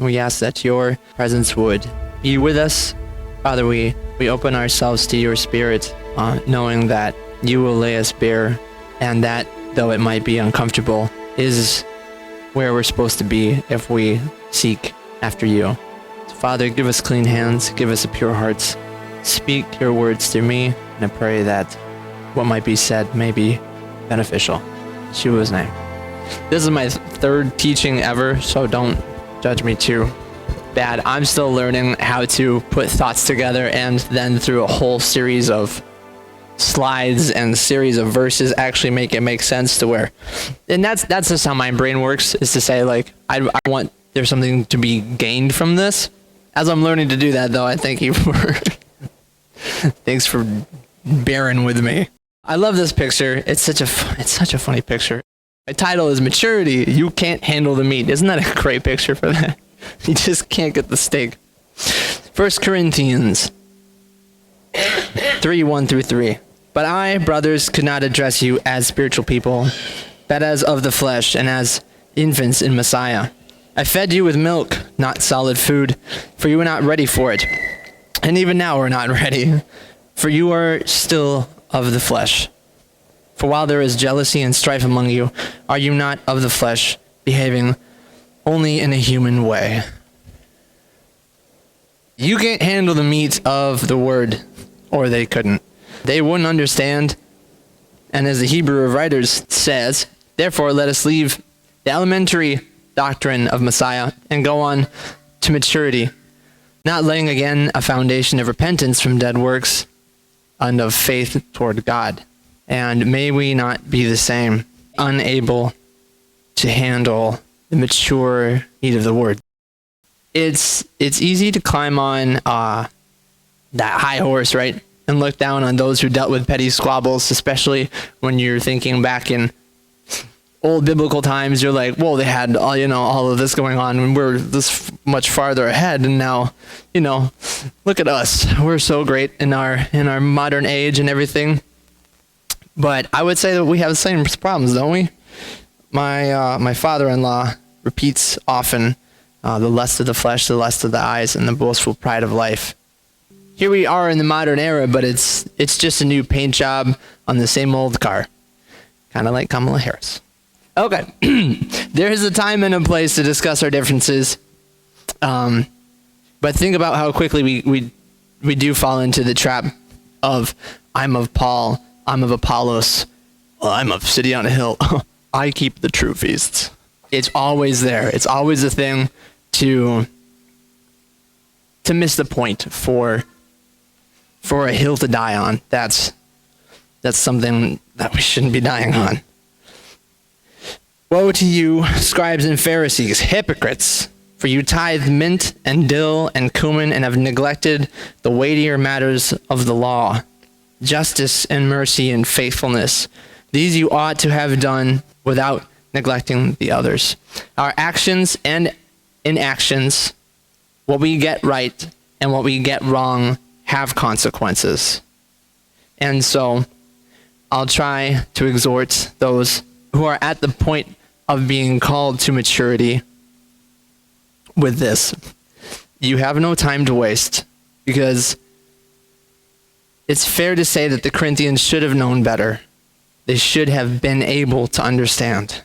We ask that your presence would be with us. Father, we open ourselves to your Spirit, knowing that you will lay us bare, and that, though it might be uncomfortable, is where we're supposed to be if we seek after you. So Father, give us clean hands, give us a pure hearts. Speak your words through me, and I pray that what might be said may be beneficial. In Yeshua's name. This is my third teaching ever, so don't judge me too bad. I'm still learning how to put thoughts together, and then through a whole series of slides and series of verses actually make it make sense to where, and that's just how my brain works, is to say, like, I want there's something to be gained from this. As I'm learning to do that, though, I thank you for thanks for bearing with me. I love this picture. It's such a funny picture. My title is Maturity. You can't handle the meat. Isn't that a great picture for that? You just can't get the steak. 1 Corinthians 3:1-3. But I, brothers, could not address you as spiritual people, but as of the flesh and as infants in Messiah. I fed you with milk, not solid food, for you were not ready for it. And even now we're not ready, for you are still of the flesh. For while there is jealousy and strife among you, are you not of the flesh, behaving only in a human way? You can't handle the meat of the word, or they couldn't. They wouldn't understand. And as the Hebrew of writers says, therefore let us leave the elementary doctrine of Messiah and go on to maturity, not laying again a foundation of repentance from dead works and of faith toward God. And may we not be the same, unable to handle the mature need of the word. It's easy to climb on that high horse, right? And look down on those who dealt with petty squabbles, especially when you're thinking back in old biblical times. You're like, whoa, they had all of this going on, and we're this much farther ahead. And now, look at us. We're so great in our modern age and everything. But I would say that we have the same problems, don't we? My father-in-law repeats often, the lust of the flesh, the lust of the eyes, and the boastful pride of life. Here we are in the modern era, but it's just a new paint job on the same old car. Kind of like Kamala Harris. Okay. There is a time and a place to discuss our differences. But think about how quickly we do fall into the trap of, I'm of Paul, I'm of Apollos, well, I'm of City on a Hill. I keep the true feasts. It's always there. It's always a thing to miss the point for a hill to die on. That's something that we shouldn't be dying on. Woe to you, scribes and Pharisees, hypocrites! For you tithe mint and dill and cumin and have neglected the weightier matters of the law, justice and mercy and faithfulness. These you ought to have done without neglecting the others. Our actions and inactions, what we get right and what we get wrong, have consequences. And so I'll try to exhort those who are at the point of being called to maturity with this. You have no time to waste, because it's fair to say that the Corinthians should have known better. They should have been able to understand.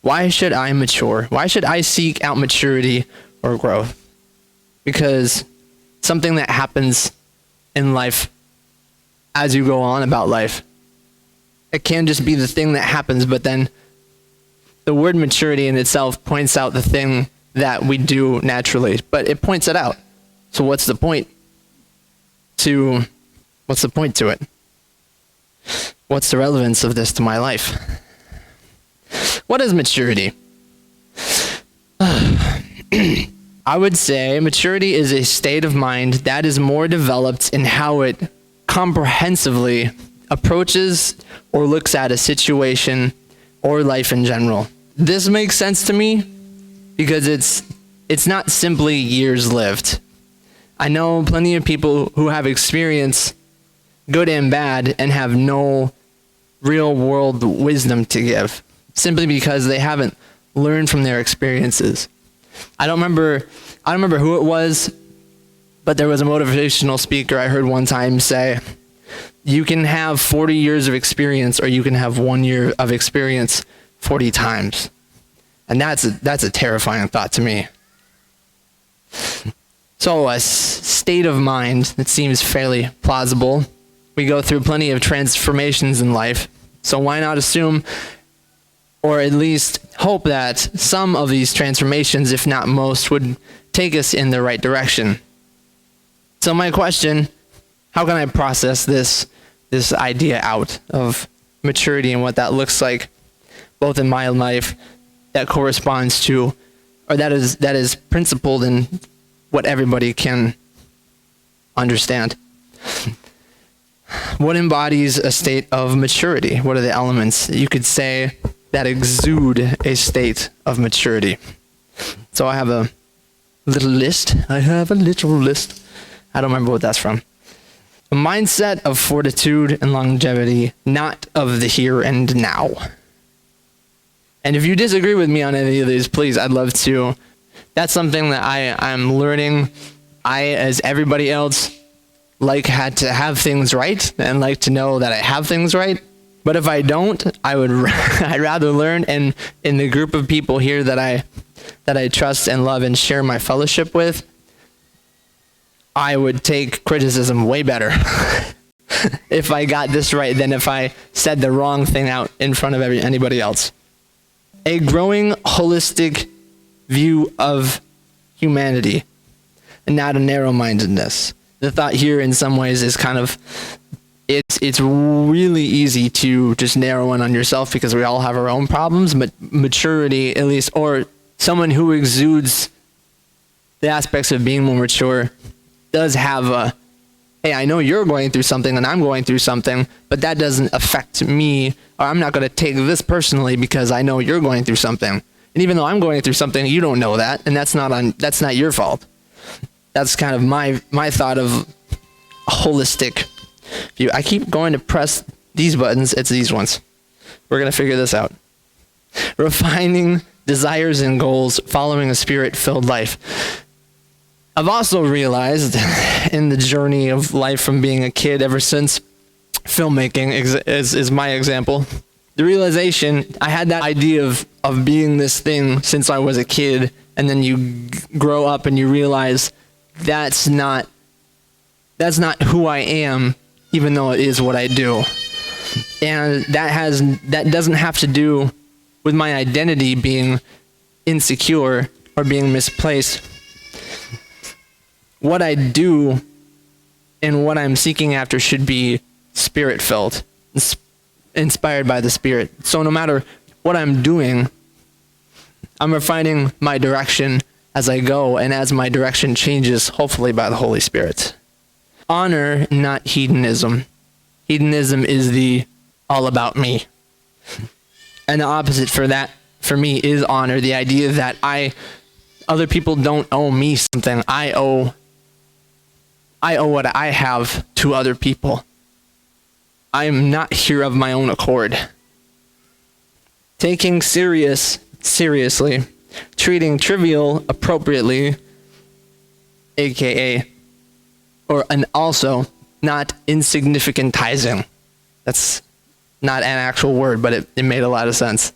Why should I mature? Why should I seek out maturity or growth? Because something that happens in life as you go on about life, it can just be the thing that happens, but then the word maturity in itself points out the thing that we do naturally, but it points it out. So what's the point to it? What's the relevance of this to my life? What is maturity? I would say maturity is a state of mind that is more developed in how it comprehensively approaches or looks at a situation or life in general. This makes sense to me because it's not simply years lived. I know plenty of people who have experience, good and bad, and have no real world wisdom to give, simply because they haven't learned from their experiences. I don't remember who it was, but there was a motivational speaker I heard one time say, you can have 40 years of experience, or you can have 1 year of experience 40 times. And that's a terrifying thought to me. So a state of mind that seems fairly plausible. We go through plenty of transformations in life, so why not assume, or at least hope, that some of these transformations, if not most, would take us in the right direction. So my question, how can I process this idea out of maturity and what that looks like, both in my life, that corresponds to, or that is principled in what everybody can understand? What embodies a state of maturity? What are the elements, you could say, that exude a state of maturity? So I have a little list. I don't remember what that's from. A mindset of fortitude and longevity, not of the here and now. And if you disagree with me on any of these, please, I'd love to. That's something that I'm learning. I, as everybody else, had to have things right and like to know that I have things right. But if I don't, I'd rather learn. And in the group of people here that I trust and love and share my fellowship with, I would take criticism way better if I got this right than if I said the wrong thing out in front of anybody else. A growing holistic view of humanity and not a narrow-mindedness. The thought here in some ways is kind of, it's really easy to just narrow in on yourself because we all have our own problems, but maturity, at least, or someone who exudes the aspects of being more mature, does have a, hey, I know you're going through something and I'm going through something, but that doesn't affect me, or I'm not going to take this personally because I know you're going through something. And even though I'm going through something, you don't know that, and that's not your fault. That's kind of my thought of a holistic view. I keep going to press these buttons. It's these ones. We're going to figure this out. Refining desires and goals, following a spirit-filled life. I've also realized in the journey of life from being a kid, ever since filmmaking is my example, the realization, I had that idea of being this thing since I was a kid, and then you grow up and you realize that's not who I am, even though it is what I do. And that doesn't have to do with my identity being insecure or being misplaced. What I do and what I'm seeking after should be spirit-filled, inspired by the Spirit. So no matter what I'm doing, I'm refining my direction as I go, and as my direction changes, hopefully by the Holy Spirit. Honor, not hedonism. Hedonism is the all about me. And the opposite for that, for me, is honor. The idea that other people don't owe me something. I owe what I have to other people. I am not here of my own accord. Taking seriously, treating trivial appropriately, aka, and also not insignificantizing. That's not an actual word, but it made a lot of sense.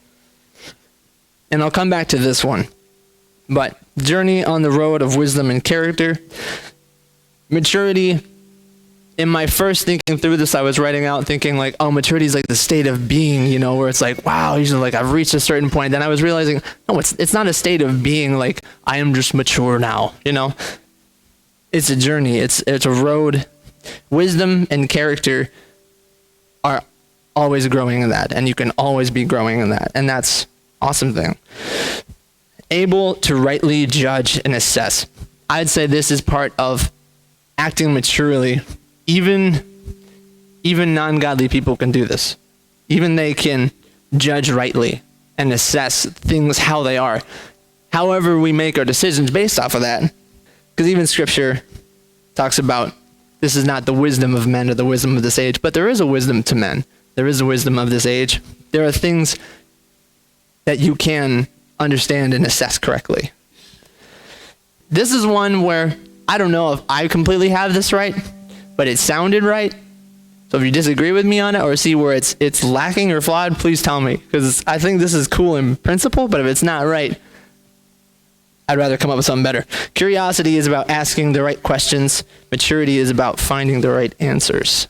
And I'll come back to this one. But journey on the road of wisdom and character. Maturity, in my first thinking through this, I was writing out thinking like, oh, maturity is like the state of being, where it's like, wow, usually like I've reached a certain point. Then I was realizing, no, it's not a state of being like I am just mature now, It's a journey. It's a road. Wisdom and character are always growing in that, and you can always be growing in that, and that's awesome thing. Able to rightly judge and assess. I'd say this is part of acting maturely. Even non-godly people can do this. Even they can judge rightly and assess things how they are. However, we make our decisions based off of that. Because even Scripture talks about this is not the wisdom of men or the wisdom of this age, but there is a wisdom to men. There is a wisdom of this age. There are things that you can understand and assess correctly. This is one where I don't know if I completely have this right, but it sounded right. So if you disagree with me on it or see where it's lacking or flawed, please tell me, because I think this is cool in principle, but if it's not right, I'd rather come up with something better. Curiosity is about asking the right questions. Maturity is about finding the right answers.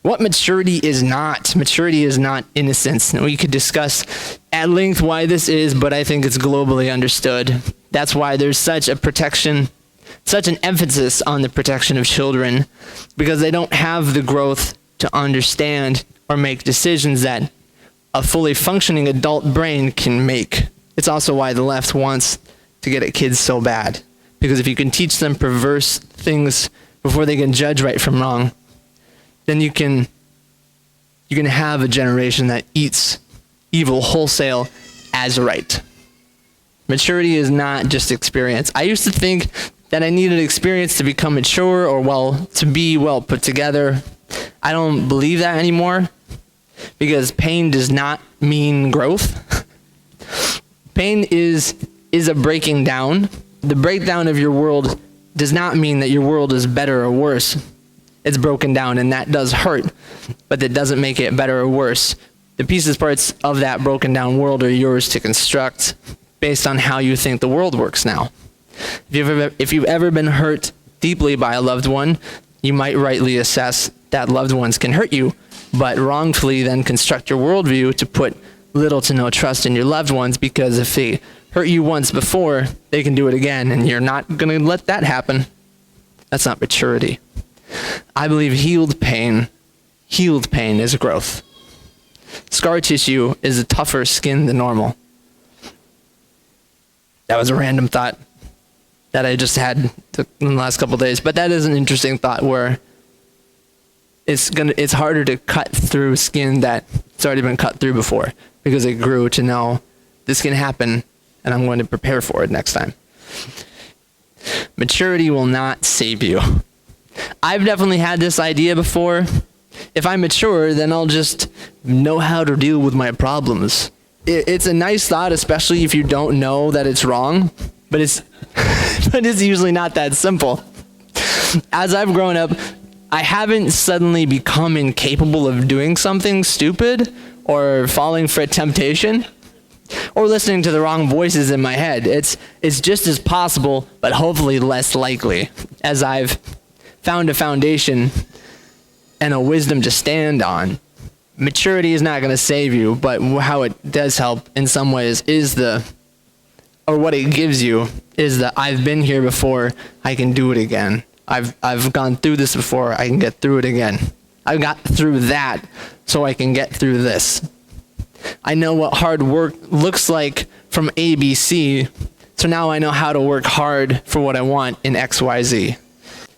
What maturity is not? Maturity is not innocence. Now, we could discuss at length why this is, but I think it's globally understood. That's why there's such a protection, such an emphasis on the protection of children, because they don't have the growth to understand or make decisions that a fully functioning adult brain can make. It's also why the left wants to get at kids so bad, because if you can teach them perverse things before they can judge right from wrong, then you can have a generation that eats evil wholesale as right. Maturity is not just experience. I used to think that I needed experience to become mature or to be well put together. I don't believe that anymore, because pain does not mean growth. Pain is a breaking down. The breakdown of your world does not mean that your world is better or worse. It's broken down, and that does hurt, but that doesn't make it better or worse. The pieces, parts of that broken down world are yours to construct based on how you think the world works now. If you've ever been hurt deeply by a loved one, you might rightly assess that loved ones can hurt you, but wrongfully then construct your worldview to put little to no trust in your loved ones, because if they hurt you once before, they can do it again, and you're not going to let that happen. That's not maturity. I believe healed pain is growth. Scar tissue is a tougher skin than normal. That was a random thought that I just had in the last couple of days, but that is an interesting thought, where it's harder to cut through skin that's already been cut through before, because it grew to know this can happen, and I'm going to prepare for it next time. Maturity will not save you. I've definitely had this idea before. If I mature, then I'll just know how to deal with my problems. It's a nice thought, especially if you don't know that it's wrong, but it's usually not that simple. As I've grown up, I haven't suddenly become incapable of doing something stupid or falling for a temptation or listening to the wrong voices in my head. It's just as possible, but hopefully less likely, as I've found a foundation and a wisdom to stand on. Maturity is not going to save you, but how it does help in some ways or what it gives you is that I've been here before, I can do it again. I've gone through this before, I can get through it again. I got through that, so I can get through this. I know what hard work looks like from ABC, so now I know how to work hard for what I want in XYZ.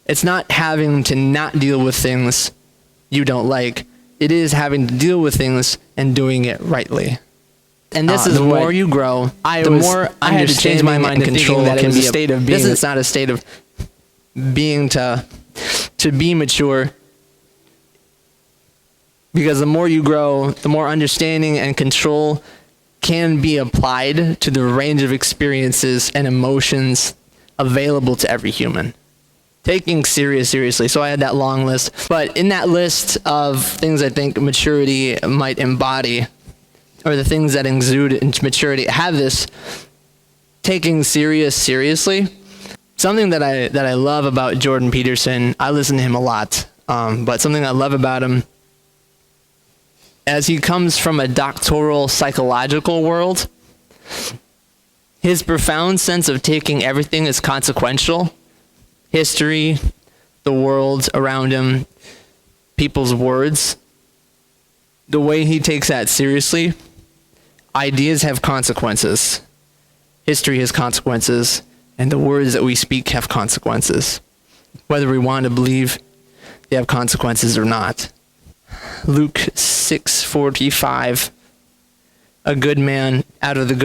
It's not having to not deal with things you don't like. It is having to deal with things and doing it rightly. And this is the more you grow, the more I had to change my mind to thinking that it was a state of being. It's not a state of being to be mature. Because the more you grow, the more understanding and control can be applied to the range of experiences and emotions available to every human. Taking seriously. So I had that long list. But in that list of things I think maturity might embody, or the things that exude into maturity, have this taking seriously. Something that I love about Jordan Peterson, I listen to him a lot, but something I love about him, as he comes from a doctoral psychological world, his profound sense of taking everything as consequential, history, the world around him, people's words, the way he takes that seriously. Ideas have consequences. History has consequences, and the words that we speak have consequences. Whether we want to believe they have consequences or not. Luke 6:45, a good man out of the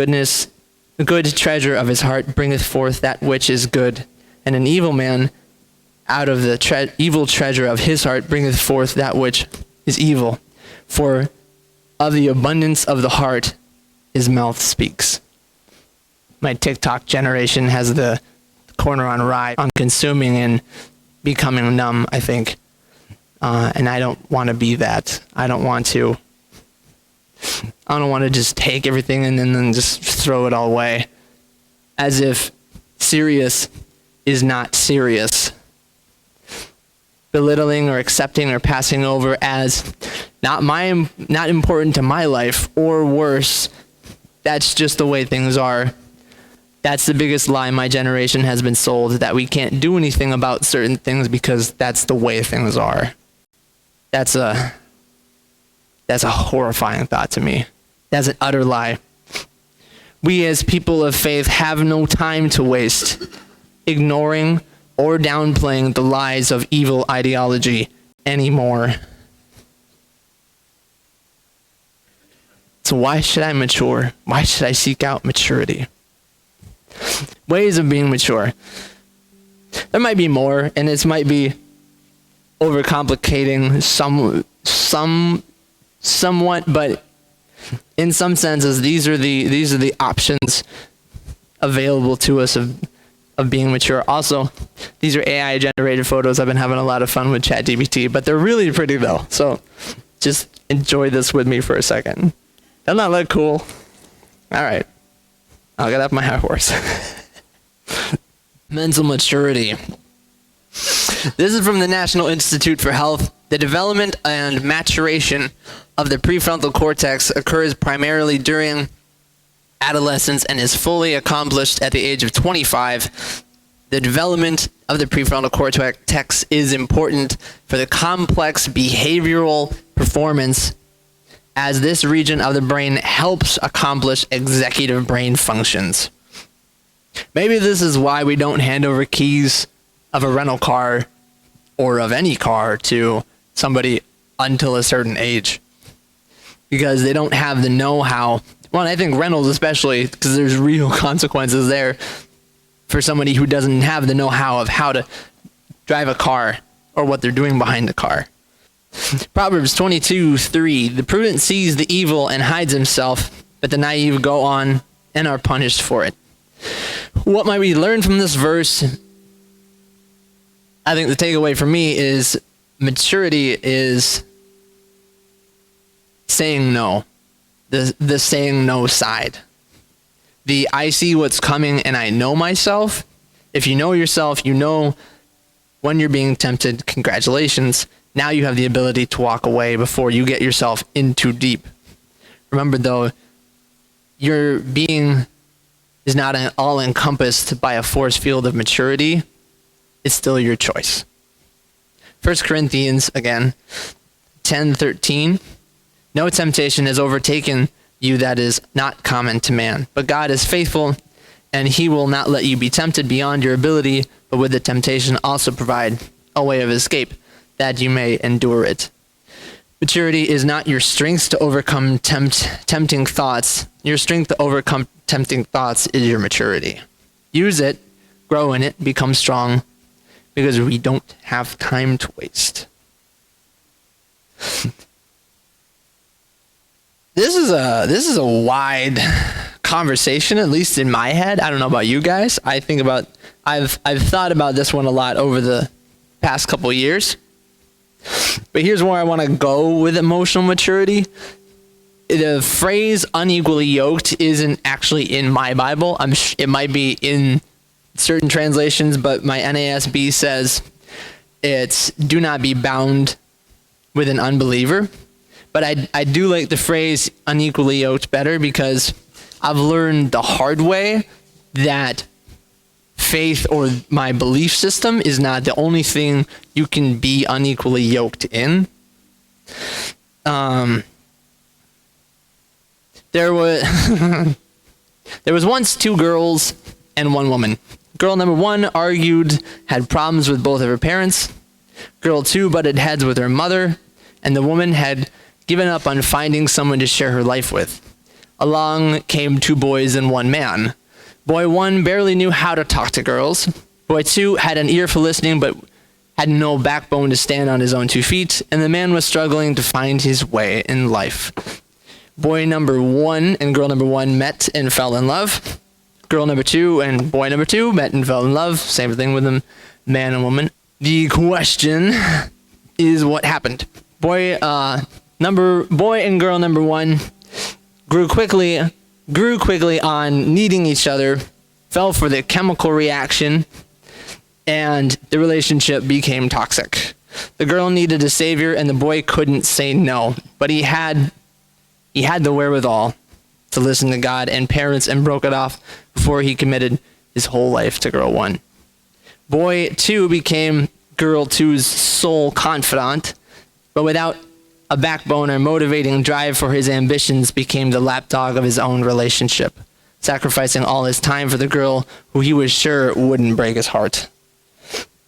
good treasure of his heart bringeth forth that which is good, and an evil man out of the evil treasure of his heart bringeth forth that which is evil. For of the abundance of the heart his mouth speaks. My TikTok generation has the corner on rye, on consuming and becoming numb, I think. And I don't want to be that. I don't want to just take everything and then just throw it all away. As if serious is not serious. Belittling or accepting or passing over as not important to my life, or worse, that's just the way things are. That's the biggest lie my generation has been sold, that we can't do anything about certain things because that's the way things are. That's a horrifying thought to me. That's an utter lie. We as people of faith have no time to waste ignoring or downplaying the lies of evil ideology anymore. So why should I mature? Why should I seek out maturity? Ways of being mature. There might be more, and this might be overcomplicating somewhat, but in some senses, these are the options available to us of being mature. Also, these are AI generated photos. I've been having a lot of fun with ChatGPT, but they're really pretty though. So just enjoy this with me for a second. Doesn't that look cool? All right. I'll get off my high horse. Mental maturity. This is from the National Institute for Health. The development and maturation of the prefrontal cortex occurs primarily during adolescence and is fully accomplished at the age of 25. The development of the prefrontal cortex is important for the complex behavioral performance, as this region of the brain helps accomplish executive brain functions. Maybe this is why we don't hand over keys of a rental car or of any car to somebody until a certain age, because they don't have the know-how. Well, I think rentals especially, because there's real consequences there for somebody who doesn't have the know-how of how to drive a car or what they're doing behind the car. Proverbs 22:3, the prudent sees the evil and hides himself, but the naive go on and are punished for it. What might we learn from this verse? I think the takeaway for me is maturity is saying no. The saying no side. The I see what's coming and I know myself. If you know yourself, you know when you're being tempted, congratulations. Now you have the ability to walk away before you get yourself in too deep. Remember though, your being is not all encompassed by a force field of maturity. It's still your choice. 1 Corinthians, again, 10:13. No temptation has overtaken you that is not common to man. But God is faithful, and he will not let you be tempted beyond your ability, but with the temptation also provide a way of escape, that you may endure it. Maturity is not your strength to overcome tempting thoughts. Your strength to overcome tempting thoughts is your maturity. Use it, grow in it, become strong, because we don't have time to waste. This is a wide conversation, at least in my head. I don't know about you guys. I've thought about this one a lot over the past couple years. But here's where I want to go with emotional maturity. The phrase unequally yoked isn't actually in my Bible. It might be in certain translations, but my NASB says it's do not be bound with an unbeliever. But I do like the phrase unequally yoked better, because I've learned the hard way that faith or my belief system is not the only thing you can be unequally yoked in. There was once two girls and one woman. Girl number one argued, had problems with both of her parents. Girl two butted heads with her mother, and the woman had given up on finding someone to share her life with. Along came two boys and one man. Boy one barely knew how to talk to girls. Boy two had an ear for listening, but had no backbone to stand on his own 2 feet, and the man was struggling to find his way in life. Boy number one and girl number one met and fell in love. girl number 2 and boy number 2 met and fell in love. Same thing with them, man and woman. The question is what happened. Boy and girl number 1 grew quickly on needing each other, fell for the chemical reaction, and the relationship became toxic. The girl needed a savior, and the boy couldn't say no, but he had the wherewithal to listen to God and parents and broke it off before he committed his whole life to girl 1. Boy 2 became girl 2's sole confidant, but without a backbone or motivating drive for his ambitions, became the lapdog of his own relationship, sacrificing all his time for the girl who he was sure wouldn't break his heart.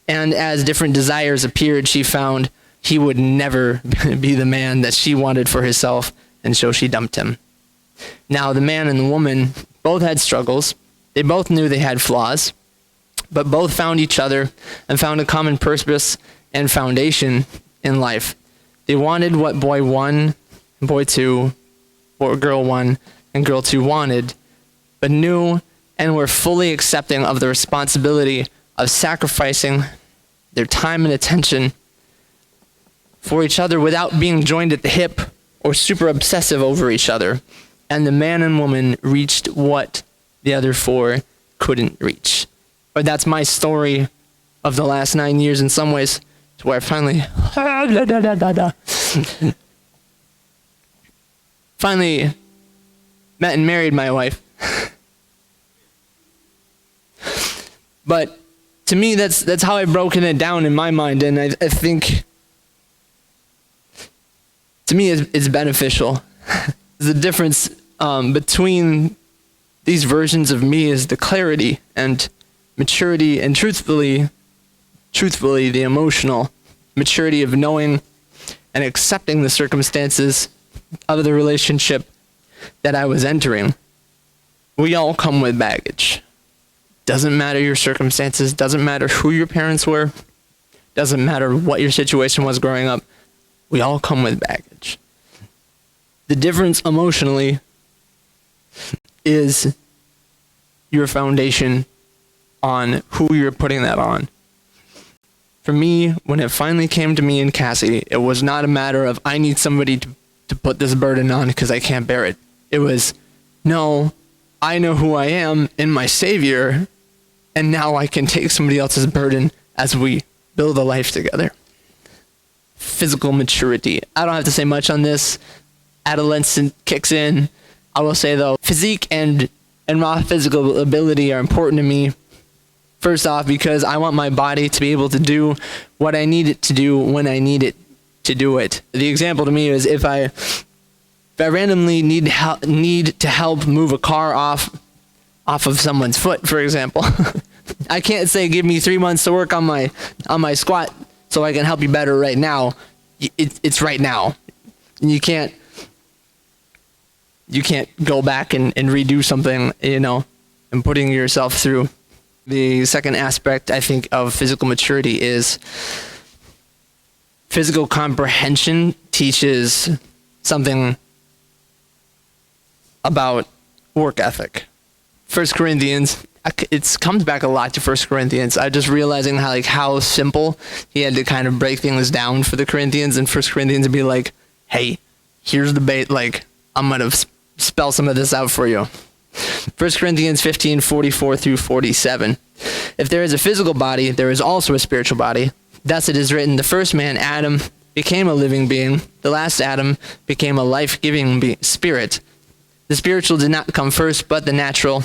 And as different desires appeared, she found he would never be the man that she wanted for herself, and so she dumped him. Now, the man and the woman both had struggles. They both knew they had flaws, but both found each other and found a common purpose and foundation in life. They wanted what boy 1, boy 2, or girl 1, and girl 2 wanted, but knew and were fully accepting of the responsibility of sacrificing their time and attention for each other without being joined at the hip or super obsessive over each other. And the man and woman reached what the other 4 couldn't reach. But that's my story of the last 9 years in some ways, to where I finally met and married my wife. But to me, that's how I've broken it down in my mind, and I think to me it's beneficial. The difference between these versions of me is the clarity and maturity, and truthfully, the emotional maturity of knowing and accepting the circumstances of the relationship that I was entering. We all come with baggage. Doesn't matter your circumstances, doesn't matter who your parents were, doesn't matter what your situation was growing up. We all come with baggage. The difference emotionally is your foundation on who you're putting that on. For me, when it finally came to me and Cassie, it was not a matter of I need somebody to put this burden on because I can't bear it. It was, no, I know who I am in my Savior, and now I can take somebody else's burden as we build a life together. Physical maturity. I don't have to say much on this. Adolescence kicks in. I will say, though, physique and raw physical ability are important to me. First off, because I want my body to be able to do what I need it to do when I need it to do it. The example to me is if I randomly need to help move a car off of someone's foot, for example. I can't say give me 3 months to work on my squat so I can help you better right now. It's right now. And you can't go back and redo something, and putting yourself through. The second aspect, I think, of physical maturity is physical comprehension teaches something about work ethic. 1 Corinthians, it comes back a lot to 1 Corinthians. I'm just realizing how simple he had to kind of break things down for the Corinthians, and 1 Corinthians would be like, hey, here's the bait, I'm going to spell some of this out for you. 1 Corinthians 15:44 through 47. If there is a physical body, there is also a spiritual body. Thus it is written, the first man, Adam, became a living being. The last Adam became a life-giving spirit. The spiritual did not come first, but the natural.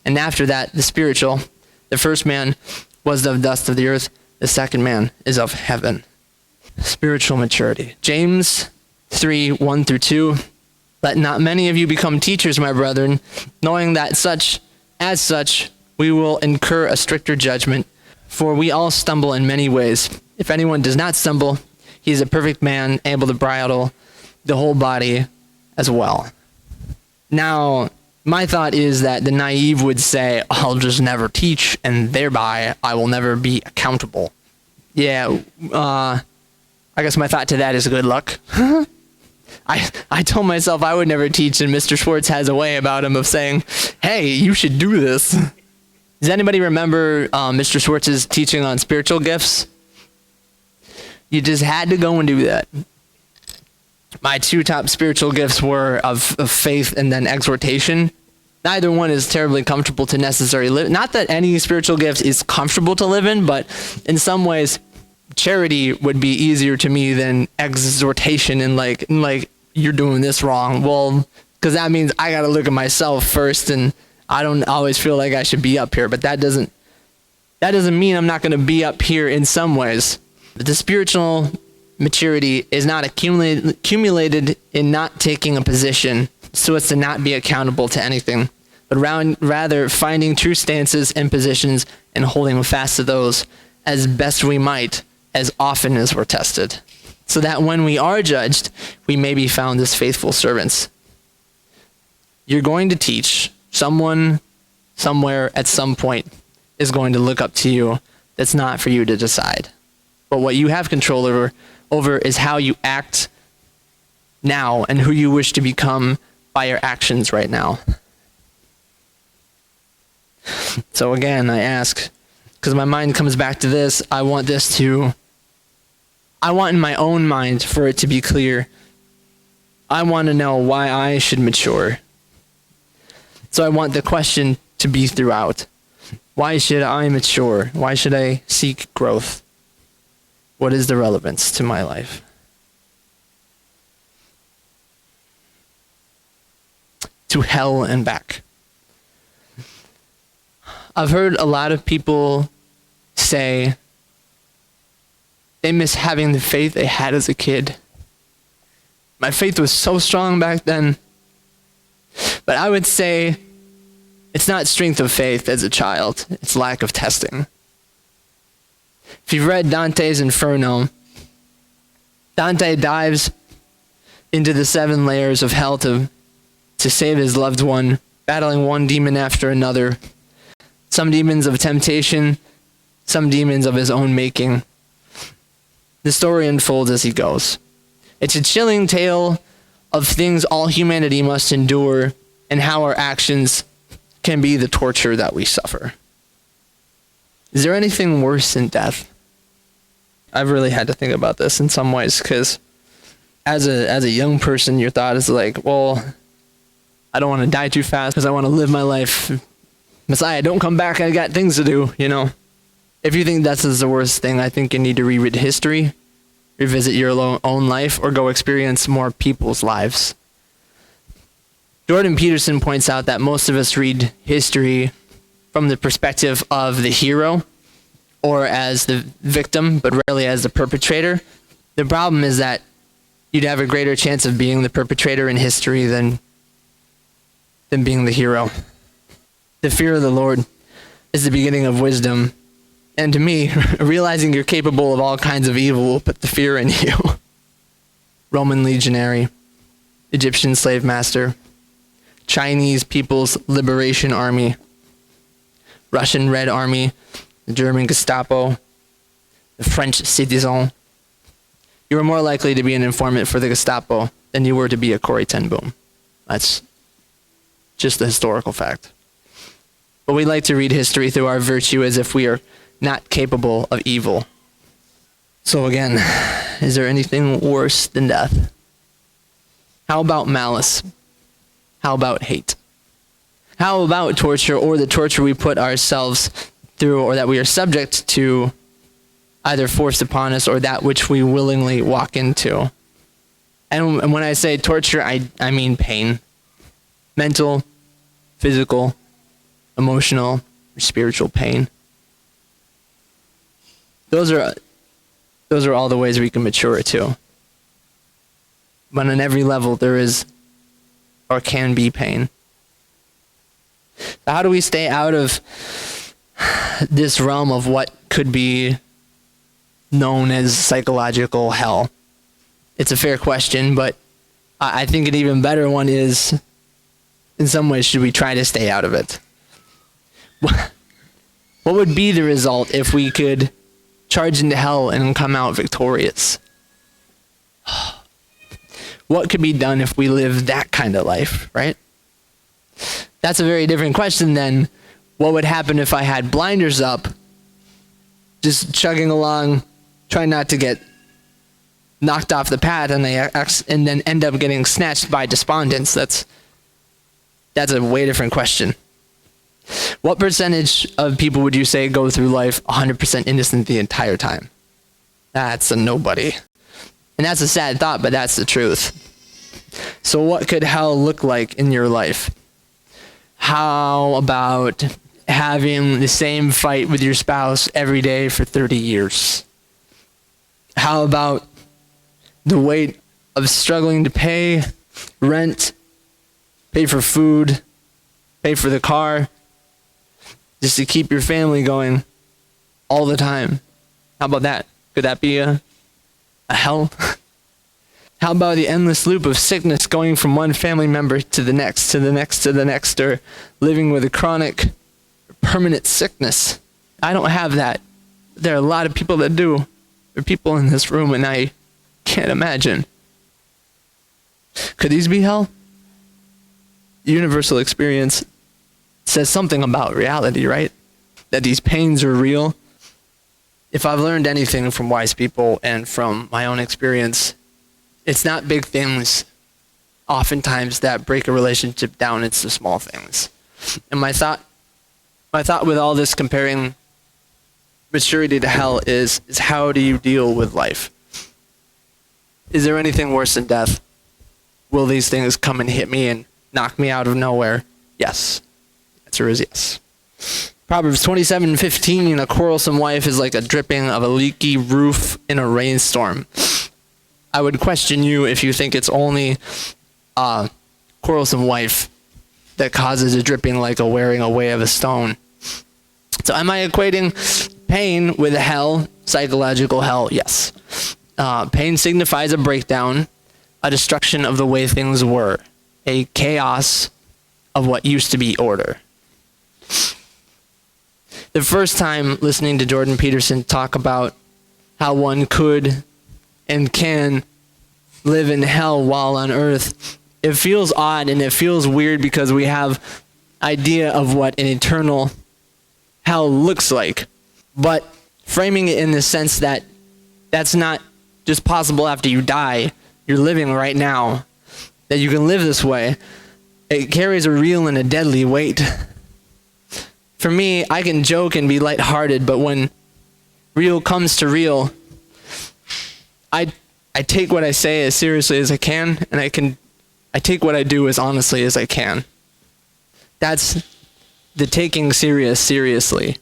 And after that, the spiritual. The first man was of dust of the earth. The second man is of heaven. Spiritual maturity. James 3:1 through 2. Let not many of you become teachers, my brethren, knowing that as such, we will incur a stricter judgment. For we all stumble in many ways. If anyone does not stumble, he is a perfect man, able to bridle the whole body as well. Now, my thought is that the naive would say, I'll just never teach, and thereby I will never be accountable. Yeah, I guess my thought to that is good luck. I told myself I would never teach, and Mr. Schwartz has a way about him of saying, hey, you should do this. Does anybody remember Mr. Schwartz's teaching on spiritual gifts? You just had to go and do that. My two top spiritual gifts were of faith and then exhortation. Neither one is terribly comfortable to necessarily live. Not that any spiritual gift is comfortable to live in, but in some ways, charity would be easier to me than exhortation and like you're doing this wrong. Well, because that means I got to look at myself first, and I don't always feel like I should be up here. But that doesn't mean I'm not going to be up here in some ways. But the spiritual maturity is not accumulated in not taking a position so as to not be accountable to anything, but rather finding true stances and positions and holding fast to those as best we might, as often as we're tested, so that when we are judged, we may be found as faithful servants. You're going to teach. Someone, somewhere, at some point, is going to look up to you. That's not for you to decide. But what you have control over is how you act now and who you wish to become by your actions right now. So again, I ask, because my mind comes back to this, I want in my own mind for it to be clear. I want to know why I should mature. So I want the question to be throughout. Why should I mature? Why should I seek growth? What is the relevance to my life? To hell and back. I've heard a lot of people say they miss having the faith they had as a kid. My faith was so strong back then. But I would say it's not strength of faith as a child, it's lack of testing. If you've read Dante's Inferno, Dante dives into the 7 layers of hell to save his loved one, battling one demon after another. Some demons of temptation, some demons of his own making. The story unfolds as he goes. It's a chilling tale of things all humanity must endure and how our actions can be the torture that we suffer. Is there anything worse than death? I've really had to think about this in some ways, because as a young person, your thought is like, well, I don't want to die too fast because I want to live my life. Messiah, don't come back. I got things to do, you know. If you think that's the worst thing, I think you need to reread history, revisit your own life, or go experience more people's lives. Jordan Peterson points out that most of us read history from the perspective of the hero or as the victim, but rarely as the perpetrator. The problem is that you'd have a greater chance of being the perpetrator in history than being the hero. The fear of the Lord is the beginning of wisdom. And to me, realizing you're capable of all kinds of evil will put the fear in you. Roman legionary, Egyptian slave master, Chinese People's Liberation Army, Russian Red Army, the German Gestapo, the French Citizen. You were more likely to be an informant for the Gestapo than you were to be a Corrie ten Boom. That's just the historical fact. But we like to read history through our virtue as if we are not capable of evil. So again, is there anything worse than death? How about malice? How about hate? How about torture, or the torture we put ourselves through, or that we are subject to, either forced upon us or that which we willingly walk into? And when I say torture, I mean pain. Mental, physical, emotional, or spiritual pain. Those are all the ways we can mature too. But on every level there is or can be pain. So how do we stay out of this realm of what could be known as psychological hell? It's a fair question, but I think an even better one is, in some ways, should we try to stay out of it? What would be the result if we could charge into hell and come out victorious? what could be done if we live that kind of life, right? That's a very different question than what would happen if I had blinders up, just chugging along, trying not to get knocked off the path, and then end up getting snatched by despondence. That's a way different question. What percentage of people would you say go through life 100% innocent the entire time? That's a nobody. And that's a sad thought, but that's the truth. So what could hell look like in your life? How about having the same fight with your spouse every day for 30 years? How about the weight of struggling to pay rent, pay for food, pay for the car, just to keep your family going all the time? How about that? Could that be a hell? How about the endless loop of sickness going from one family member to the next, to the next, to the next, or living with a chronic, permanent sickness? I don't have that. There are a lot of people that do. There are people in this room, and I can't imagine. Could these be hell? Universal experience says something about reality, right? That these pains are real. If I've learned anything from wise people and from my own experience, it's not big things oftentimes that break a relationship down. It's the small things. And my thought with all this comparing maturity to hell is how do you deal with life? Is there anything worse than death? Will these things come and hit me and knock me out of nowhere? Yes. The answer is yes. Proverbs 27:15, a quarrelsome wife is like a dripping of a leaky roof in a rainstorm. I would question you if you think it's only a quarrelsome wife that causes a dripping like a wearing away of a stone. So am I equating pain with hell, psychological hell? Yes. Pain signifies a breakdown, a destruction of the way things were, a chaos of what used to be order. The first time listening to Jordan Peterson talk about how one could and can live in hell while on earth, it feels odd and it feels weird because we have idea of what an eternal hell looks like. But framing it in the sense that that's not just possible after you die, you're living right now, that you can live this way, it carries a real and a deadly weight. For me, I can joke and be lighthearted, but when real comes to real, I take what I say as seriously as I can, and I take what I do as honestly as I can. That's the taking seriously.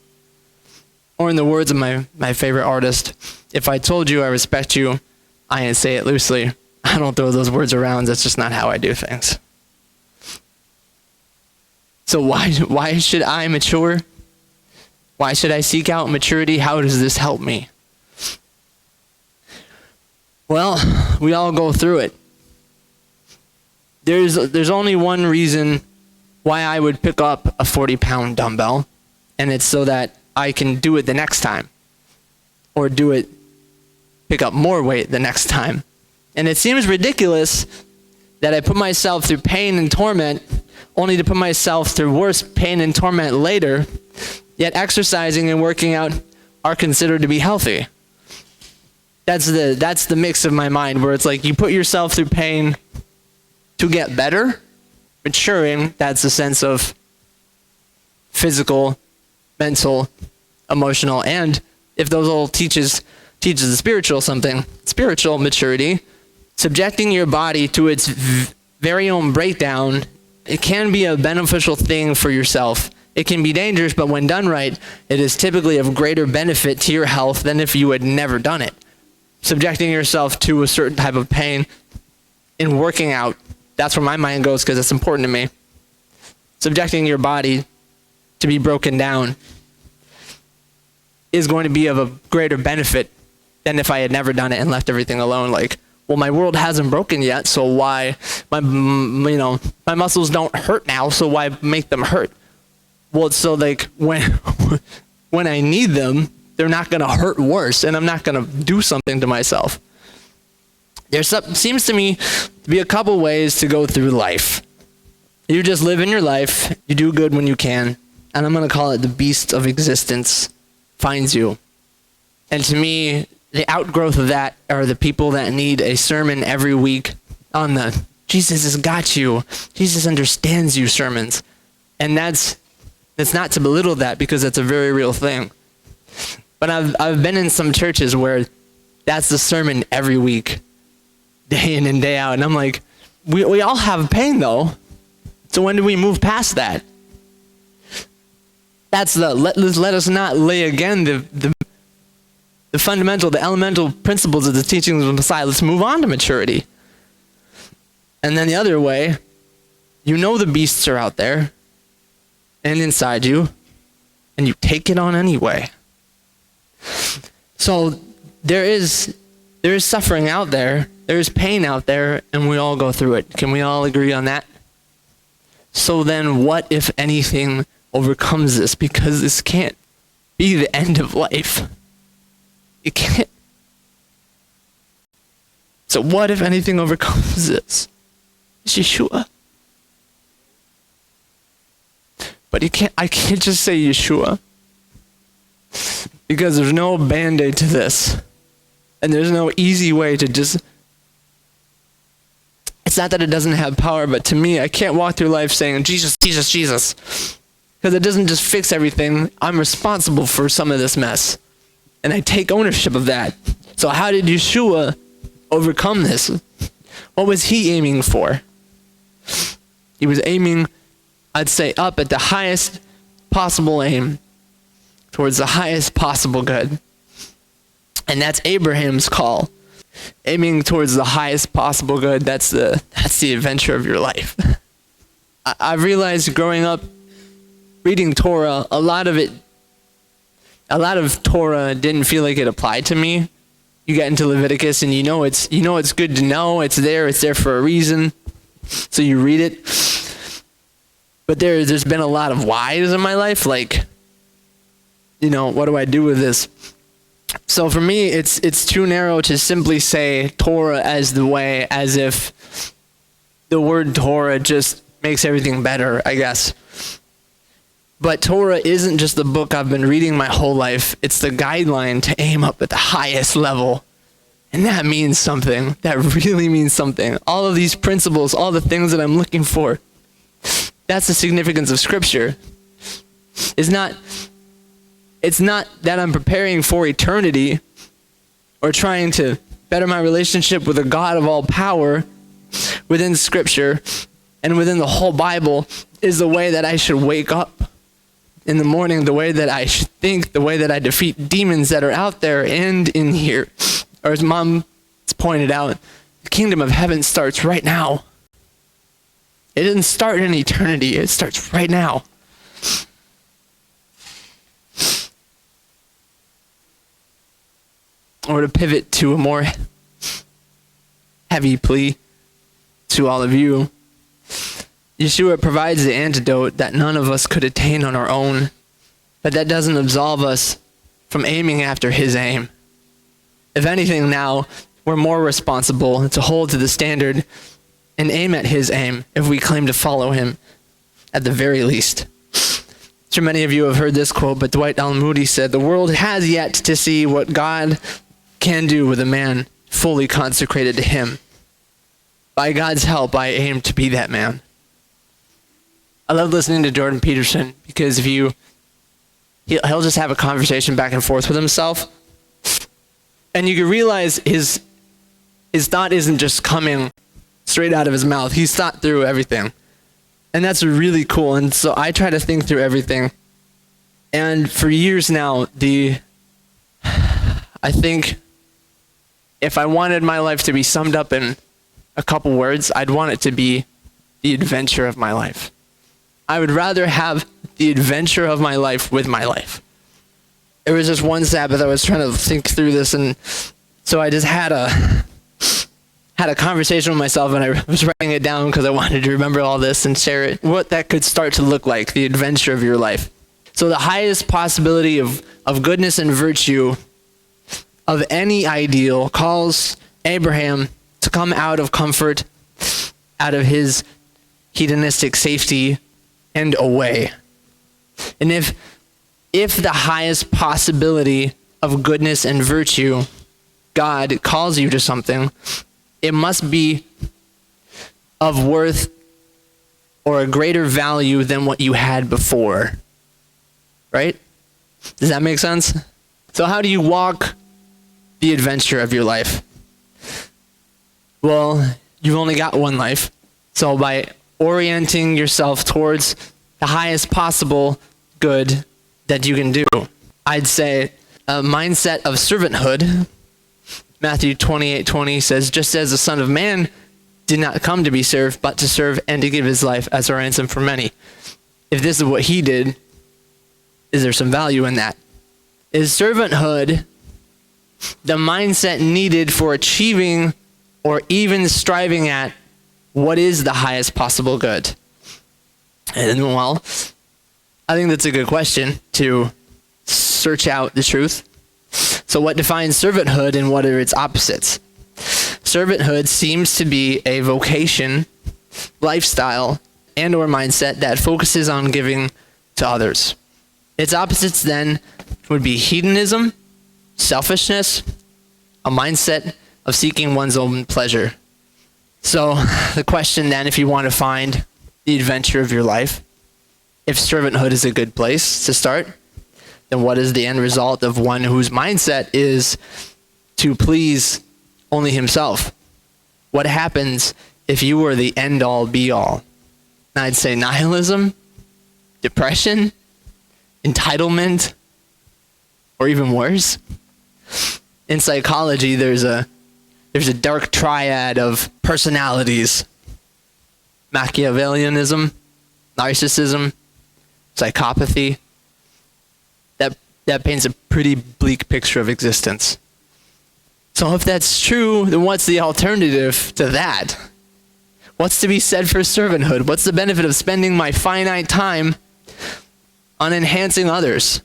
Or in the words of my favorite artist, if I told you I respect you, I didn't say it loosely. I don't throw those words around. That's just not how I do things. So why should I mature? Why should I seek out maturity? How does this help me? Well, we all go through it. There's only one reason why I would pick up a 40-pound dumbbell, and it's so that I can do it the next time, or pick up more weight the next time. And it seems ridiculous that I put myself through pain and torment only to put myself through worse pain and torment later, yet exercising and working out are considered to be healthy. That's the mix of my mind, where it's like you put yourself through pain to get better. Maturing, that's the sense of physical, mental, emotional, and if those all teaches the spiritual something, spiritual maturity, subjecting your body to its very own breakdown, it can be a beneficial thing for yourself. It can be dangerous, but when done right, it is typically of greater benefit to your health than if you had never done it. Subjecting yourself to a certain type of pain in working out, that's where my mind goes because it's important to me. Subjecting your body to be broken down is going to be of a greater benefit than if I had never done it and left everything alone. Like, well, my world hasn't broken yet, so why, my muscles don't hurt now, so why make them hurt? Well, it's so like when I need them, they're not going to hurt worse, and I'm not going to do something to myself. Seems to me to be a couple ways to go through life. You just live in your life, you do good when you can, and I'm going to call it the beast of existence finds you. And to me, the outgrowth of that are the people that need a sermon every week on the Jesus has got you, Jesus understands you sermons. And that's not to belittle that, because that's a very real thing. But I've been in some churches where that's the sermon every week, day in and day out. And I'm like, we all have pain though. So when do we move past that? That's let us not lay again the fundamental, the elemental principles of the teachings of the Messiah. Let's move on to maturity. And then the other way, you know the beasts are out there and inside you, and you take it on anyway. So there is suffering out there, there is pain out there, and we all go through it. Can we all agree on that? So then what, if anything, overcomes this? Because this can't be the end of life. It can't. So what, if anything, overcomes this? It's Yeshua. But I can't just say Yeshua, because there's no band-aid to this. And there's no easy way to just... It's not that it doesn't have power, but to me, I can't walk through life saying, Jesus, Jesus, Jesus. Because it doesn't just fix everything. I'm responsible for some of this mess. And I take ownership of that. So how did Yeshua overcome this? What was he aiming for? He was aiming, I'd say, up at the highest possible aim, towards the highest possible good. And that's Abraham's call. Aiming towards the highest possible good, that's the adventure of your life. I've realized growing up, reading Torah, a lot of Torah didn't feel like it applied to me. You get into Leviticus and you know it's good to know, it's there for a reason. So you read it. But there's been a lot of whys in my life, like, what do I do with this? So for me, it's too narrow to simply say Torah as the way, as if the word Torah just makes everything better, I guess. But Torah isn't just the book I've been reading my whole life. It's the guideline to aim up at the highest level. And that means something. That really means something. All of these principles, all the things that I'm looking for, that's the significance of Scripture. It's not that I'm preparing for eternity or trying to better my relationship with a God of all power. Within Scripture and within the whole Bible is the way that I should wake up in the morning, the way that I should think, the way that I defeat demons that are out there and in here. Or as Mom pointed out, the kingdom of heaven starts right now. It doesn't start in eternity. It starts right now. Or to pivot to a more heavy plea to all of you, Yeshua provides the antidote that none of us could attain on our own, but that doesn't absolve us from aiming after his aim. If anything now, we're more responsible to hold to the standard and aim at his aim if we claim to follow him at the very least. I'm sure many of you have heard this quote, but Dwight L. Moody said, "The world has yet to see what God can do with a man fully consecrated to him. By God's help, I aim to be that man." I love listening to Jordan Peterson because he'll just have a conversation back and forth with himself. And you can realize his thought isn't just coming straight out of his mouth. He's thought through everything. And that's really cool. And so I try to think through everything. And for years now, I think if I wanted my life to be summed up in a couple words, I'd want it to be the adventure of my life. I would rather have the adventure of my life with my life. There was just one Sabbath I was trying to think through this, and so I just had a conversation with myself, and I was writing it down because I wanted to remember all this and share it, what that could start to look like, the adventure of your life. So the highest possibility of goodness and virtue of any ideal calls Abraham to to come out of comfort, out of his hedonistic safety, and away. And if the highest possibility of goodness and virtue, God calls you to something, it must be of worth or a greater value than what you had before. Right? Does that make sense? So how do you walk the adventure of your life? Well, you've only got one life. So by orienting yourself towards the highest possible good that you can do, I'd say a mindset of servanthood. Matthew 28:20 says, just as the Son of Man did not come to be served, but to serve and to give his life as a ransom for many. If this is what he did, is there some value in that? Is servanthood the mindset needed for achieving or even striving at what is the highest possible good? And well, I think that's a good question to search out the truth. So what defines servanthood and what are its opposites? Servanthood seems to be a vocation, lifestyle, and or mindset that focuses on giving to others. Its opposites then would be hedonism, selfishness, a mindset of seeking one's own pleasure. So the question then, if you want to find the adventure of your life, if servanthood is a good place to start, then what is the end result of one whose mindset is to please only himself? What happens if you were the end-all, be-all? And I'd say nihilism, depression, entitlement, or even worse. In psychology, there's a dark triad of personalities: Machiavellianism, narcissism, psychopathy. That paints a pretty bleak picture of existence. So if that's true, then what's the alternative to that? What's to be said for servanthood? What's the benefit of spending my finite time on enhancing others?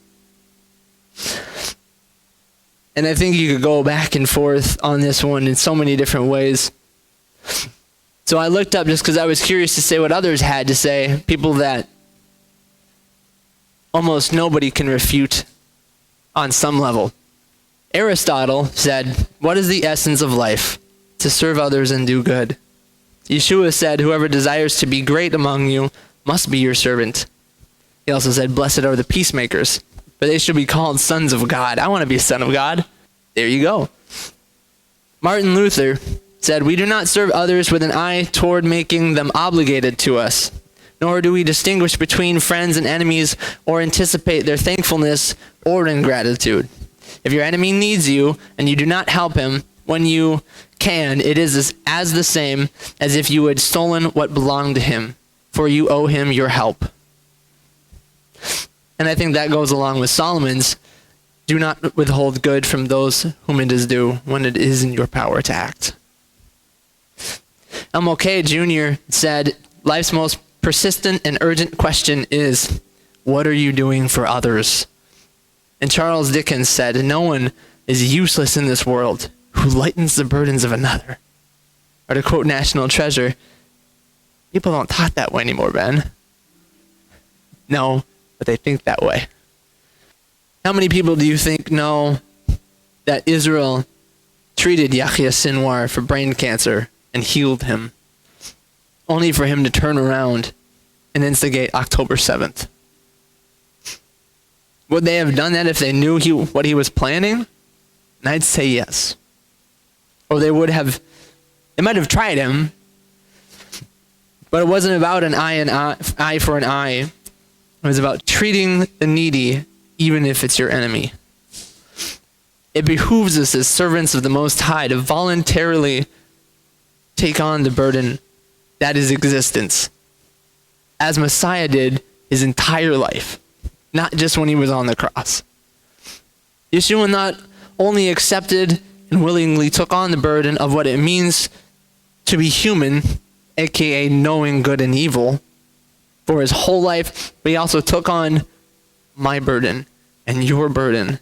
And I think you could go back and forth on this one in so many different ways. So I looked up just because I was curious to say what others had to say, people that almost nobody can refute on some level. Aristotle said, what is the essence of life? To serve others and do good. Yeshua said, whoever desires to be great among you must be your servant. He also said, blessed are the peacemakers, for they shall be called sons of God. I want to be a son of God. There you go. Martin Luther said, we do not serve others with an eye toward making them obligated to us, nor do we distinguish between friends and enemies or anticipate their thankfulness or ingratitude. If your enemy needs you and you do not help him when you can, it is as the same as if you had stolen what belonged to him, for you owe him your help. And I think that goes along with Solomon's, do not withhold good from those whom it is due when it is in your power to act. MLK Jr. said, life's most persistent and urgent question is, what are you doing for others? And Charles Dickens said, no one is useless in this world who lightens the burdens of another. Or to quote National Treasure, people don't talk that way anymore, Ben. No, but they think that way. How many people do you think know that Israel treated Yahya Sinwar for brain cancer and healed him, only for him to turn around and instigate October 7th? Would they have done that if they knew what he was planning? And I'd say yes. Or they might have tried him, but it wasn't about an eye for an eye. It was about treating the needy, even if it's your enemy. It behooves us as servants of the Most High to voluntarily take on the burden that is existence, as Messiah did his entire life, not just when he was on the cross. Yeshua not only accepted and willingly took on the burden of what it means to be human, aka knowing good and evil, for his whole life, but he also took on my burden and your burden.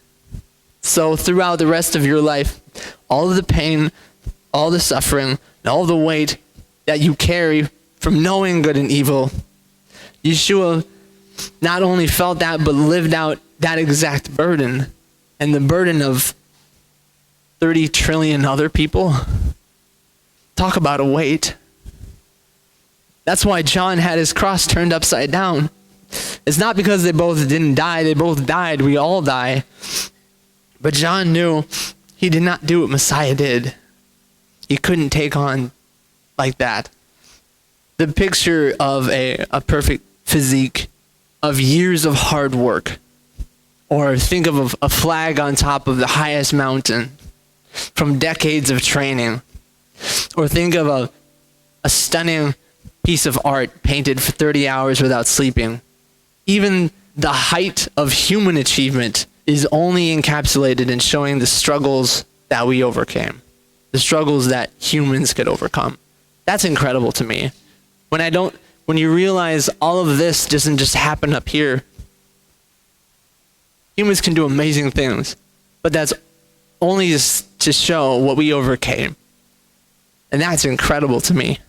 So throughout the rest of your life, all of the pain, all the suffering, and all the weight that you carry from knowing good and evil. Yeshua not only felt that, but lived out that exact burden, and the burden of 30 trillion other people. Talk about a weight. That's why John had his cross turned upside down. It's not because they both didn't die. They both died. We all die. But John knew he did not do what Messiah did. He couldn't take on like that. The picture of a perfect physique, of years of hard work, or think of a flag on top of the highest mountain from decades of training, or think of a stunning piece of art painted for 30 hours without sleeping. Even the height of human achievement is only encapsulated in showing the struggles that we overcame, the struggles that humans could overcome. That's incredible to me. When you realize all of this doesn't just happen up here. Humans can do amazing things, but that's only to show what we overcame. And that's incredible to me.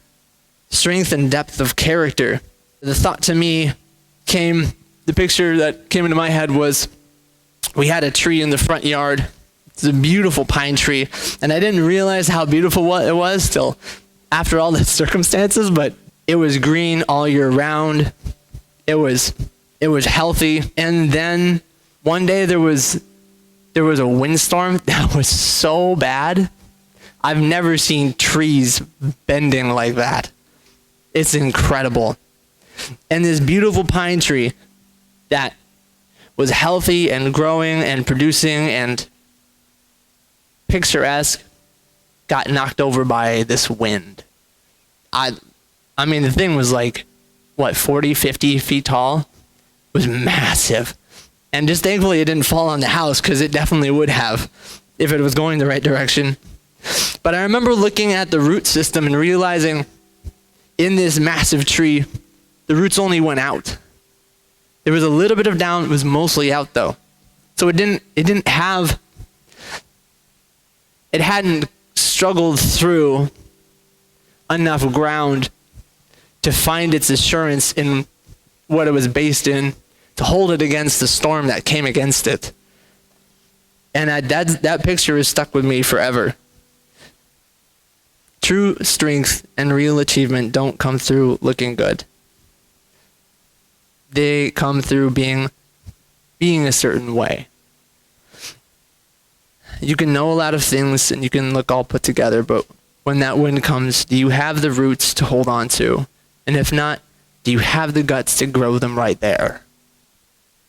Strength and depth of character. The thought to me the picture that came into my head was, we had a tree in the front yard. It's a beautiful pine tree, and I didn't realize how beautiful it was till after all the circumstances, but it was green all year round. It was healthy. And then one day there was a windstorm that was so bad. I've never seen trees bending like that. It's incredible. And this beautiful pine tree that was healthy and growing and producing and picturesque got knocked over by this wind. I mean, the thing was like, 40, 50 feet tall? It was massive. And just thankfully it didn't fall on the house, because it definitely would have if it was going the right direction. But I remember looking at the root system and realizing in this massive tree, the roots only went out. There was a little bit of down, it was mostly out though. So it hadn't struggled through enough ground to find its assurance in what it was based in, to hold it against the storm that came against it. And that picture is stuck with me forever. True strength and real achievement don't come through looking good. They come through being a certain way. You can know a lot of things and you can look all put together, but when that wind comes, do you have the roots to hold on to? And if not, do you have the guts to grow them right there?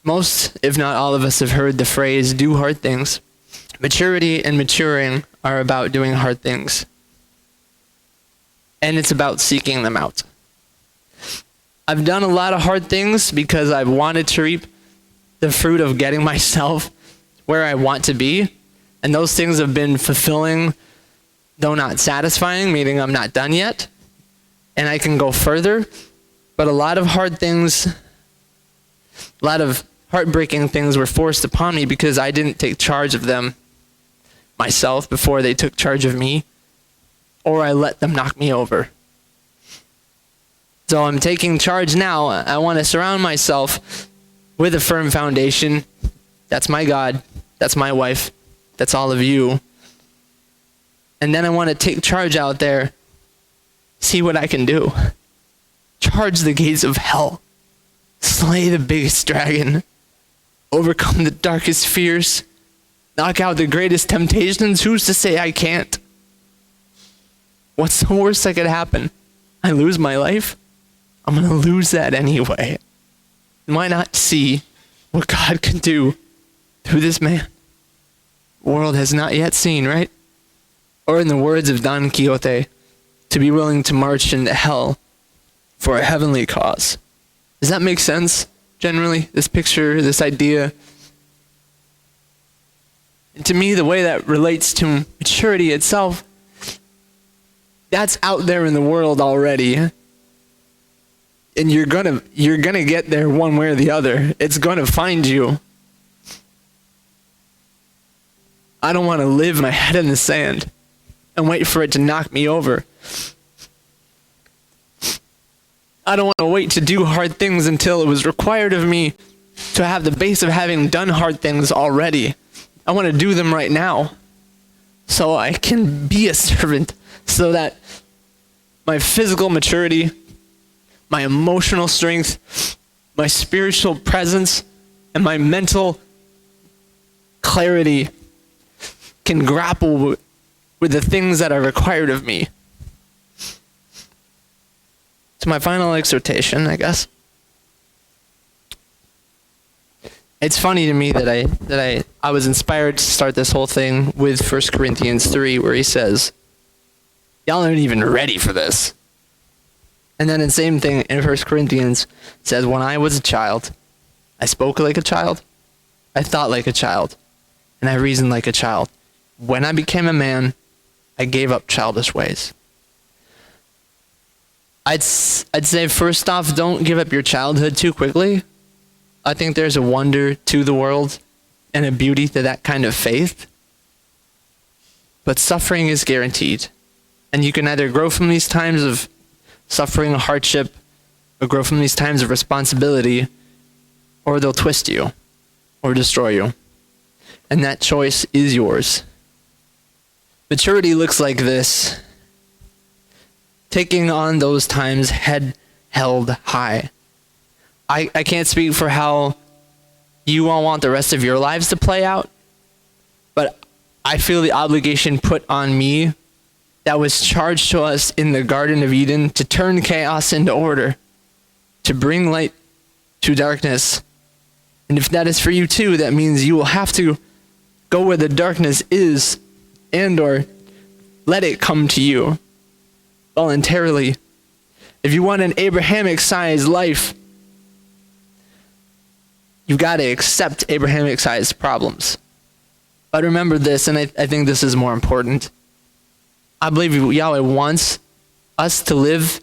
Most, if not all of us, have heard the phrase, do hard things. Maturity and maturing are about doing hard things. And it's about seeking them out. I've done a lot of hard things because I've wanted to reap the fruit of getting myself where I want to be. And those things have been fulfilling, though not satisfying, meaning I'm not done yet. And I can go further. But a lot of hard things, a lot of heartbreaking things were forced upon me because I didn't take charge of them myself before they took charge of me, or I let them knock me over. So I'm taking charge now. I want to surround myself with a firm foundation. That's my God. That's my wife. That's all of you. And then I want to take charge out there, see what I can do. Charge the gates of hell. Slay the biggest dragon. Overcome the darkest fears. Knock out the greatest temptations. Who's to say I can't? What's the worst that could happen? I lose my life? I'm going to lose that anyway. Why not see what God can do through this man? The world has not yet seen, right? Or in the words of Don Quixote, to be willing to march into hell for a heavenly cause. Does that make sense, generally? This picture, this idea? And to me, the way that relates to maturity itself, that's out there in the world already. And you're gonna get there one way or the other. It's gonna find you. I don't want to live my head in the sand and wait for it to knock me over. I don't want to wait to do hard things until it was required of me to have the base of having done hard things already. I want to do them right now so I can be a servant, so that my physical maturity, my emotional strength, my spiritual presence, and my mental clarity can grapple with the things that are required of me. To my final exhortation, I guess. It's funny to me that I was inspired to start this whole thing with 1 Corinthians 3, where he says, y'all aren't even ready for this. And then the same thing in 1 Corinthians says, when I was a child, I spoke like a child, I thought like a child, and I reasoned like a child. When I became a man, I gave up childish ways. I'd say, first off, don't give up your childhood too quickly. I think there's a wonder to the world and a beauty to that kind of faith. But suffering is guaranteed. And you can either grow from these times of suffering, hardship, or grow from these times of responsibility, or they'll twist you or destroy you. And that choice is yours. Maturity looks like this: taking on those times head held high. I can't speak for how you all want the rest of your lives to play out, but I feel the obligation put on me that was charged to us in the Garden of Eden to turn chaos into order, to bring light to darkness. And if that is for you too, that means you will have to go where the darkness is and or let it come to you voluntarily. If you want an Abrahamic-sized life, you've got to accept Abrahamic-sized problems. But remember this, and I think this is more important. I believe Yahweh wants us to live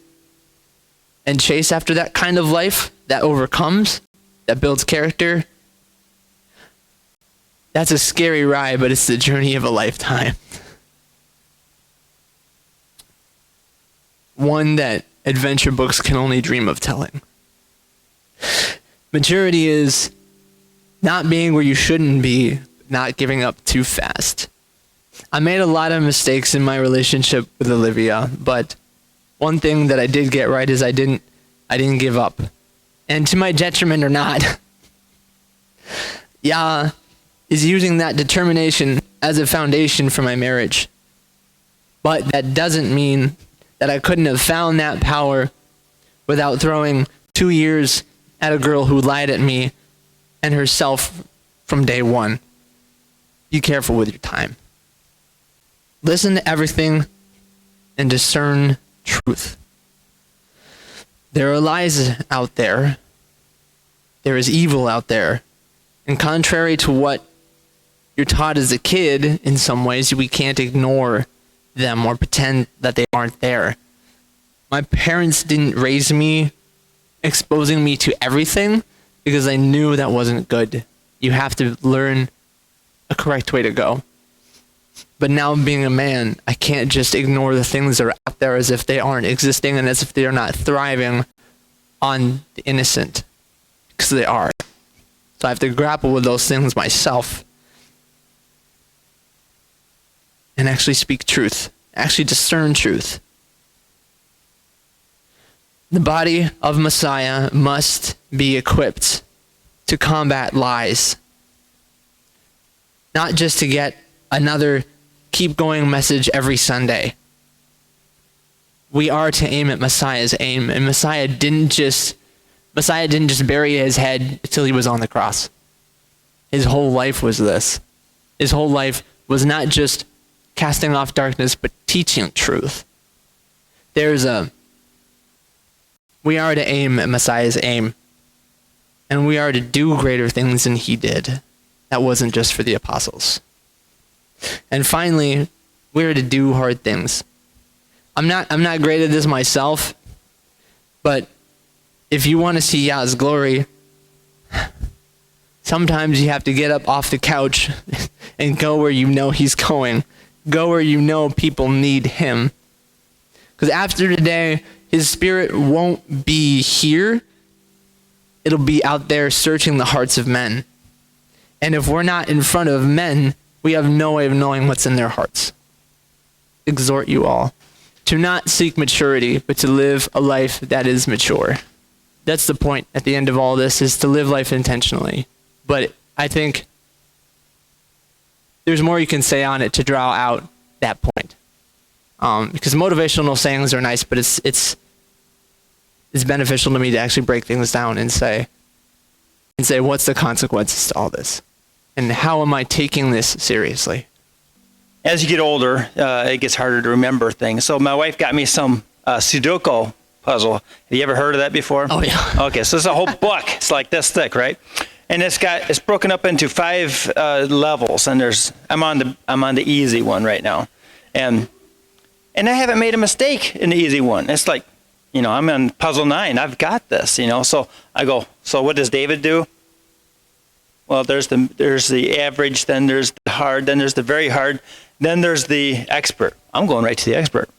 and chase after that kind of life that overcomes, that builds character. That's a scary ride, but it's the journey of a lifetime. One that adventure books can only dream of telling. Maturity is not being where you shouldn't be, not giving up too fast. I made a lot of mistakes in my relationship with Olivia, but one thing that I did get right is I didn't give up. And to my detriment or not, Yah is using that determination as a foundation for my marriage. But that doesn't mean that I couldn't have found that power without throwing 2 years at a girl who lied at me and herself from day one. Be careful with your time. Listen to everything and discern truth. There are lies out there. There is evil out there. And contrary to what you're taught as a kid, in some ways, we can't ignore them or pretend that they aren't there. My parents didn't raise me exposing me to everything because I knew that wasn't good. You have to learn a correct way to go. But now being a man, I can't just ignore the things that are out there as if they aren't existing and as if they are not thriving on the innocent, because they are. So I have to grapple with those things myself and actually speak truth, actually discern truth. The body of Messiah must be equipped to combat lies, not just to get another keep going message every Sunday. We are to aim at Messiah's aim, and Messiah didn't just bury his head until he was on the cross. His whole life was this. His whole life was not just casting off darkness, but teaching truth. We are to aim at Messiah's aim, and we are to do greater things than he did. That wasn't just for the apostles. And finally, we are to do hard things. I'm not great at this myself, but if you want to see Yah's glory, sometimes you have to get up off the couch and go where you know he's going. Go where you know people need him. Because after today, his spirit won't be here. It'll be out there searching the hearts of men. And if we're not in front of men, we have no way of knowing what's in their hearts. Exhort you all to not seek maturity, but to live a life that is mature. That's the point at the end of all this, is to live life intentionally. But I think there's more you can say on it to draw out that point. Because motivational sayings are nice, but it's beneficial to me to actually break things down and say, what's the consequences to all this? And how am I taking this seriously? As you get older, it gets harder to remember things. So my wife got me some Sudoku puzzle. Have you ever heard of that before? Oh, yeah. Okay, so it's a whole book. It's like this thick, right? And it's broken up into 5 levels. And I'm on the easy one right now, and I haven't made a mistake in the easy one. It's like, I'm on puzzle 9. I've got this. So I go. So what does David do? Well, there's the average, then there's the hard, then there's the very hard, then there's the expert. I'm going right to the expert.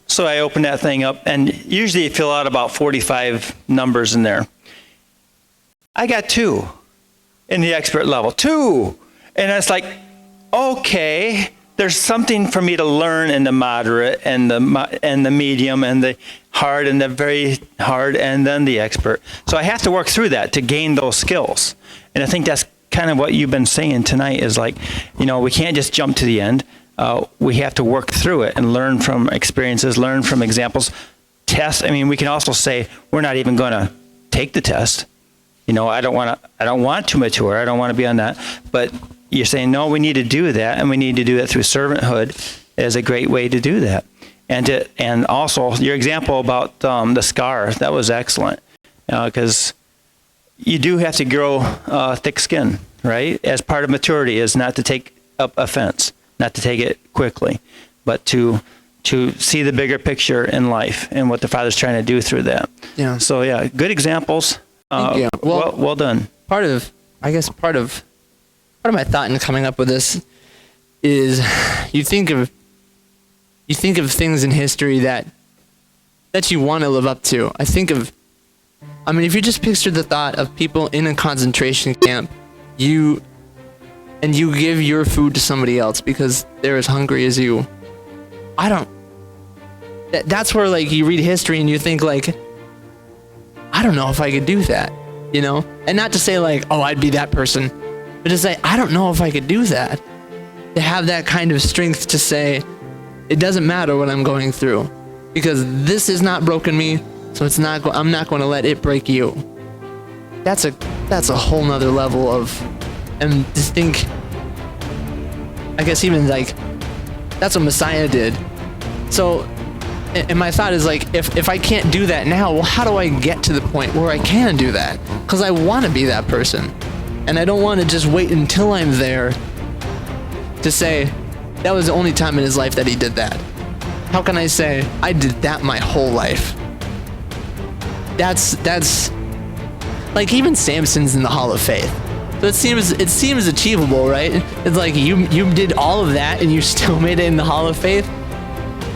So I open that thing up, and usually you fill out about 45 numbers in there. I got 2 in the expert level. 2! And it's like, okay, there's something for me to learn in the moderate and the medium and the hard and the very hard and then the expert. So I have to work through that to gain those skills. And I think that's kind of what you've been saying tonight, is like, we can't just jump to the end. We have to work through it and learn from experiences, learn from examples, test. I mean, we can also say we're not even going to take the test. I don't want to mature. I don't want to be on that. But you're saying, no, we need to do that, and we need to do it through servanthood is a great way to do that. And also your example about the scar, that was excellent, because you do have to grow thick skin, right? As part of maturity is not to take up offense, not to take it quickly, but to see the bigger picture in life and what the Father's trying to do through that. Yeah. So yeah, good examples. Thank you. Well done. Part of my thought in coming up with this is you think of things in history that you want to live up to. If you just picture the thought of people in a concentration camp, you give your food to somebody else because they're as hungry as you. That's where, like, you read history and you think, like, I don't know if I could do that, And not to say, like, oh, I'd be that person, but to say, I don't know if I could do that. To have that kind of strength to say, it doesn't matter what I'm going through, because this has not broken me, so I'm not going to let it break you. That's a whole nother level of, and just think, I guess even like, that's what Messiah did. So, and my thought is, like, if I can't do that now, well, how do I get to the point where I can do that? Because I want to be that person. And I don't want to just wait until I'm there to say, that was the only time in his life that he did that. How can I say, I did that my whole life? That's like, even Samson's in the Hall of Faith. So it seems achievable, right? It's like, you did all of that and you still made it in the Hall of Faith.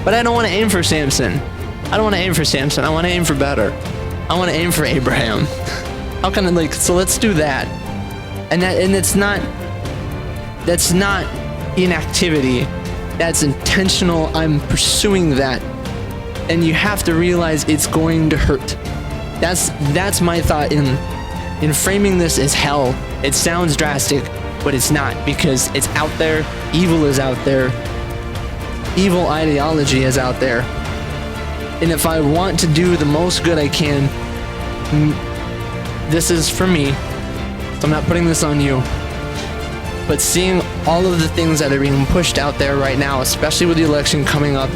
But I don't want to aim for Samson. I want to aim for better. I want to aim for Abraham. How can I, so let's do that. And that's not inactivity. That's intentional. I'm pursuing that. And you have to realize it's going to hurt. That's my thought in framing this as hell. It sounds drastic, but it's not, because it's out there. Evil is out there. Evil ideology is out there. And if I want to do the most good I can, this is for me. So I'm not putting this on you. But seeing all of the things that are being pushed out there right now, especially with the election coming up,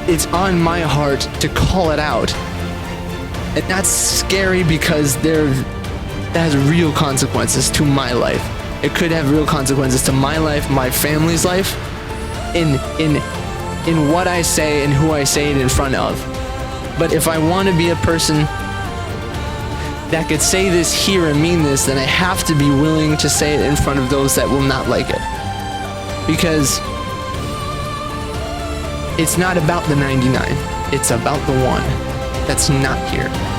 it's on my heart to call it out. And that's scary, because that has real consequences to my life. It could have real consequences to my life, my family's life, in what I say and who I say it in front of. But if I want to be a person that could say this here and mean this, then I have to be willing to say it in front of those that will not like it. Because It's not about the 99. It's about the one that's not here.